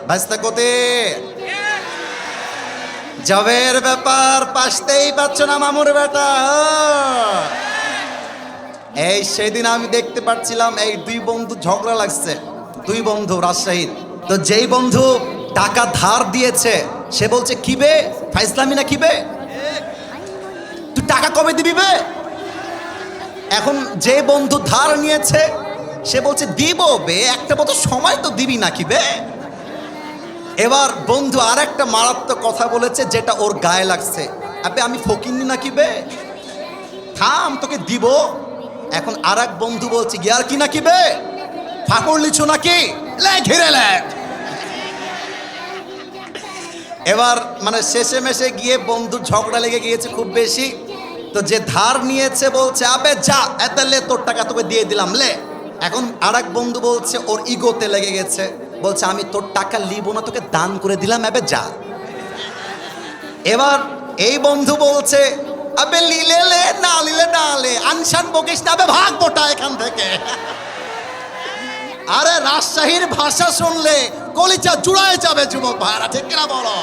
ভাইস্তা কোতে জবের ব্যাপার পাশতেই পাচ্ছ না মামুর বেটা। এই সেদিন আমি দেখতে পাচ্ছিলাম এই দুই বন্ধু ঝগড়া লাগছে, দুই বন্ধু রাজশাহীর। তো যেই বন্ধু টাকা ধার দিয়েছে সে বলছে কি বে ফাইজলামি না কি বে, তুই টাকা কবে দিবি বে। এখন যে বন্ধু ধার নিয়েছে সে বলছে দিব বে, একটা মতো সময় তো দিবি নাকি বে। এবার বন্ধু আর একটা মারাত্মক কথা বলেছে যেটা ওর গায়ে লাগছে, আবে আমি ফকিন্নি নাকি বে, থাম তোকে দিব। এখন আর এক বন্ধু বলছে গিয়ার কি নাকি বে, ফাঁকড় লিচু নাকি, লে ঘিরে লে। এবার মানে শেষে মেশে গিয়ে বন্ধুর ঝগড়া লেগে গিয়েছে খুব বেশি। তো যে ধার নিয়েছে বলছে আবে যা এত লে, তোর টাকা তোকে দিয়ে দিলাম লে। এখন আর এক বন্ধু বলছে ওর ইগোতে লেগে গেছে, বলছে আমি তোর টাকা লিব না, তোকে দান করে দিলাম, আবে যা। এবার এই বন্ধু বলছে আবে লিলে লে, না লিলে না লে, আনশান বকিস না, আবে ভাগ বোটা এখান থেকে। আরে রাজশাহীর ভাষা শুনলে কলিজা জুড়ায় যাবে যুবক ভাইরা, ঠিক কিনা বলো।